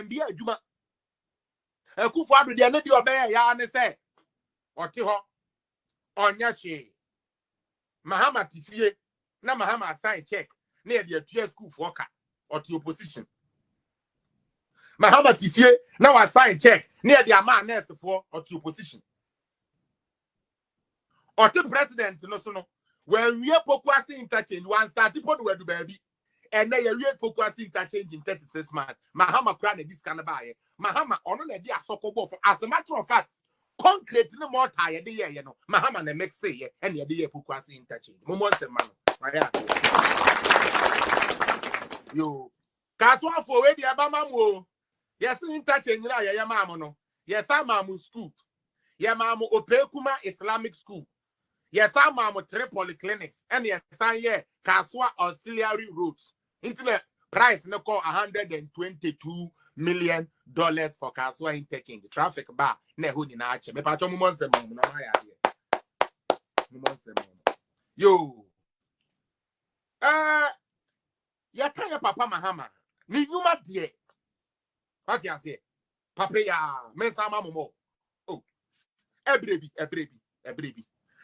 Wambia Juma. A coup for the energy of Bear Yan say, or Tiho, or Yachi. Mahama Tifie, na Mahama sign check near the tier school for or to opposition. Mahama Tifie, now I sign check near the man nurse for or to opposition. Or to president, no. When we are pokwasi interchange, one started put where the baby. And then you real pokwasi interchange in 36 months. Mahama crying this kind of buy. Mahama on the idea so for as a matter of fact, concrete no more tired the year, you know. Mahama the make say and the idea pokwasi interchange. Moments the man. You Kaswa for where the Abama. Yes, interchange now, ya mama no. Yes, I'm mamu school. Ya mamu Opekuma Islamic School. Yes, I'm mamu 3 polyclinics. And yes, I'm here Kaswa auxiliary roads. Internet price no call $122 million for Kaswa interchange. Traffic bar ne hu ni na ache. Me pa cho mo se mo na ma ya here. Mo se mo. Yo. Ya kan ya papa Mahama. Ni nyuma die. What you say? Papa ya, men sama momo. Oh, ebrebi.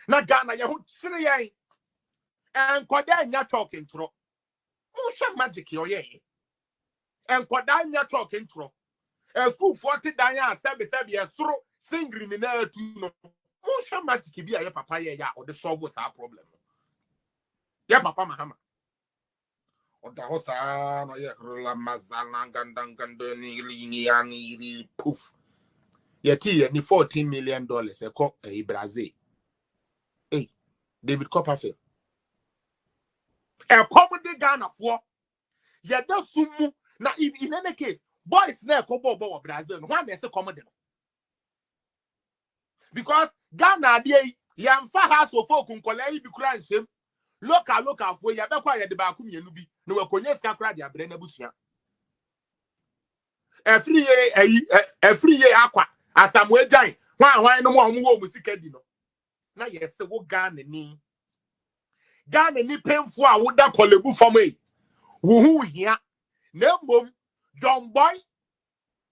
Na Ghana ya hu chire yan. En kwada nya talking tro. Mo sha magic yo ye. En kwada nya talking tro. En school 40 dan ya sebe esoro singri ni na tu no. Mo sha magic bi ya papa ya o de solve sa problem. Ya papa Mahama. Oda hosa no ye rula mazana gandangando ni poof. Yeti ni $14 million e Brazil. Hey, David Copperfield. E comedy Ghana for ye da sumu na in any case boys na ko bobo Brazil no one say comedy no. Because Ghana dey yamfa house of folk nkola yi bi kura nsem local for ya be kwa ye de ba ku mienu bi no wakonye ska kura de abre na busua. Every year akwa asamu ejan hwan no mo wo musika di no na yes wo Ghana ni pemfo a wo da kolebu fam e wo hu hia na mbom John Boy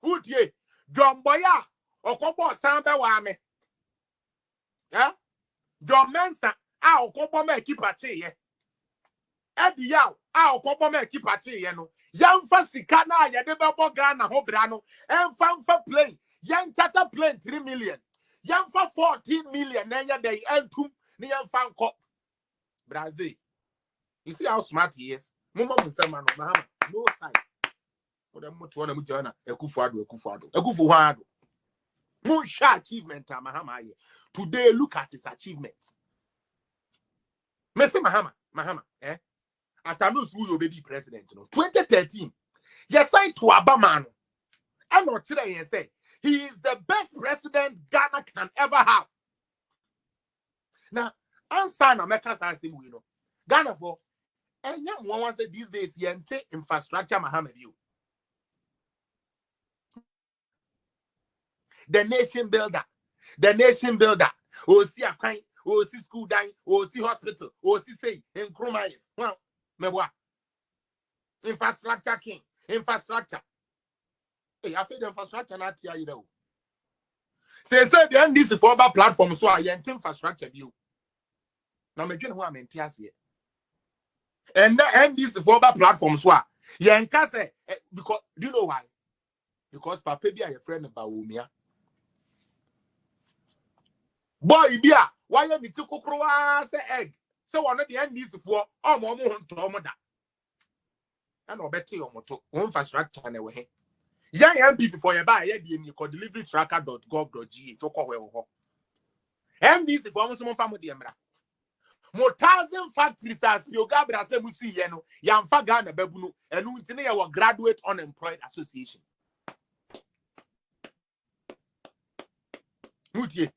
udie John Boy a okobo san be wa me ya John Mensa a okobo ma ekipa che ye edi yaw a okobo ma ekipa che ye no yamfa sika na ye de bebo Ghana ho bra no emfa plane yan charter plane 3 million yamfa 14 million na ye dey entum ni yamfa nko Brazil. You see how smart he is. Mama Musema no Mahama no size. For them much wanna mujana ekufuado. Much achievement Mahama here. Today look at his achievements. Mese Mahama Atanus who be president, you know. 2013. Yes, signed to Abamano. I'm not today and say he is the best president Ghana can ever have. Now, answer America's asking we know. Ghana for and young one say these days yente infrastructure Mahama you. The nation builder. Oh, see a kind, oh, see school dying, oh, see hospital, oh, see say in Chromais. Well, Mewa. Infrastructure king. Infrastructure. Hey, I feel the infrastructure not here, you know. Say, the end this for about platform, so I ain't infrastructure view. Now, me who I'm in tears here. And the end this for about platform, so I say, because, do you know why? Because Papa be a friend about Umia. Boy, be why you need to cook say egg? So one of the end this for all more to Omoda. And I'll bet you on infrastructure anyway. Young MPP for your buy you call deliverytracker.gov.gh to call well. And this is almost some family. More 1,000 factories as Yogabra Semusi Yeno, Yamfa Ghana Bebuno, and Untine our graduate unemployed association. Mutie,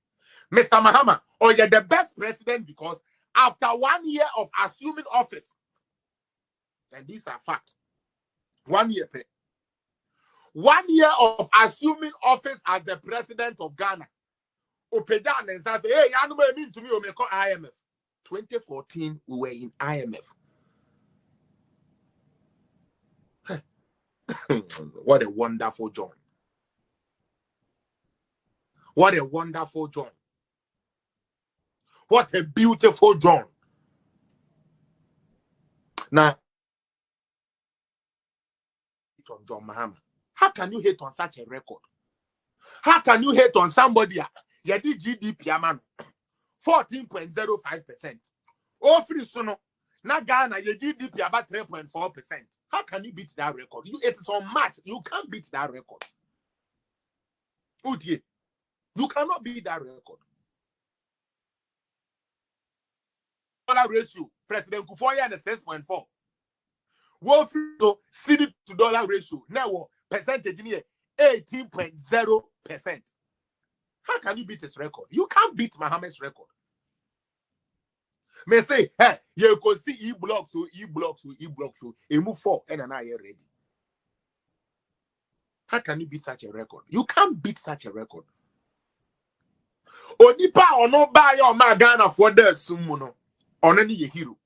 Mr. Mahama, or you're the best president because after 1 year of assuming office, and these are facts, 1 year pay. 1 year of assuming office as the president of Ghana. Opedan and says, hey, you know what I mean to me, we call IMF. 2014, we were in IMF. What a wonderful John. What a wonderful John. What a beautiful John. Now, on John Mahama. How can you hate on such a record? How can you hate on somebody? You did GDP, man. 14.05%. Oh, free sono. Na Ghana, your GDP about 3.4%. How can you beat that record? It is unmatched. You can't beat that record. You cannot beat that record. Dollar ratio, President Kufuor and 6.4. World to city to dollar ratio. Now, percentage in here 18.0%. How can you beat his record? You can't beat Mahama's record. May say, hey, you could see E-blocks, you move 4 and an eye ready. How can you beat such a record? You can't beat such a record. Onipa or no buy your Magana for the sumuno on any hero.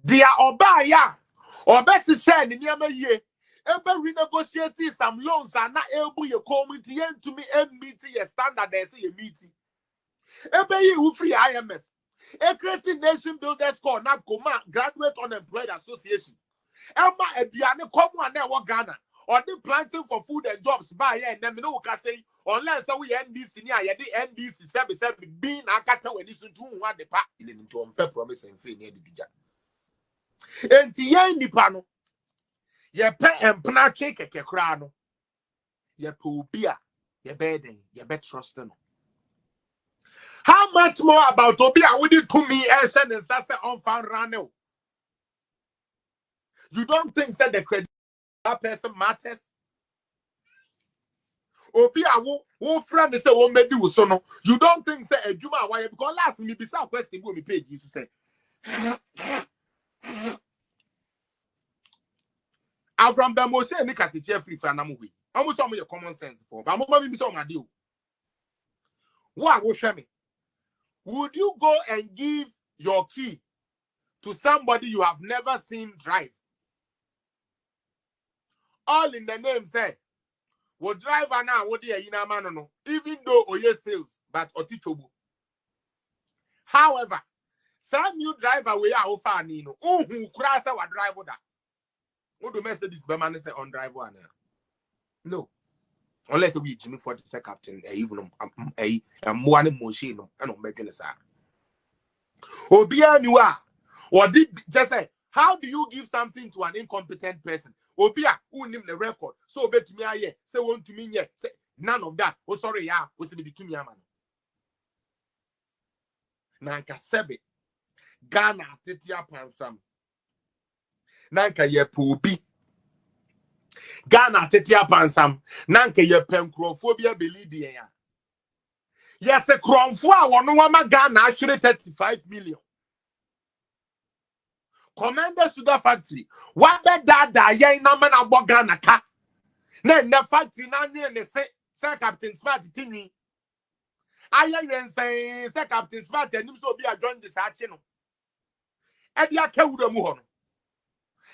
They are Obaya or best said in Yama ye. Ever renegotiating some loans are not able to come to me and meeting a standard they say a meeting. Ever you free IMF. A creative nation builders called NAPCOMA Graduate Unemployed Association. Emma and Diana come one there Ghana or the planting for food and jobs by and then no can say unless we end this in here, the NDC 77 being a cattle when it's to one the pack into a promise and fee near the Dija. And the end the panel. Ye pet and pna cake a crano. Ye poo beer, ye bedding, ye bet trusting. How much more about Obia would it to me and send and Sasa on found Rano? You don't think that the credit that person matters? Obia won't friend say won't be do so no. You don't think say a Juma why because last me be some question will be paid you to say. I'm from the most any catch free for movie. Almost some of your common sense for but I'm be some deal. What will show me? Would you go and give your key to somebody you have never seen drive? All in the name say, we driver now, what do you know? Even though Oye sales, but Otichobu. However, some new driver we are offer Nino. Oh, who cross our driver that? What do Mercedes Berman say on driver now? No. Unless we Jimmy for the captain, even a one machine, and I'm making a sound. Obia, you are. Or did just say, how do you give something to an incompetent person? Obia, who named the record? So bet me, I say, want to mean, say, none of that. Oh, sorry, yeah, was me to me, man. Nanka Sebe, Ghana, Titia Pansam. Nanka ye Pobi. Ghana tetia pansam nanke ye pencrophobia believe yes a cronfo a wono wama Ghana actually 35 million. Komenda sugar factory what be dada ye na man abo Ghana ka na factory na ne say Captain Smart tini aye yen say Captain Smart anim so bi adjon this achi no e dia ka wura mu ho no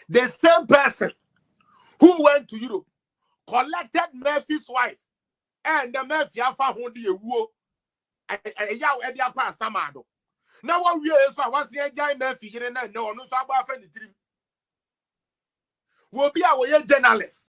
the same person who went to Europe, collected Murphy's wife, and the Murphy found the woo. A yow at the upper Samado. Now, what we are once the giant Murphy, you know, no, so about the dream. Will be our journalists.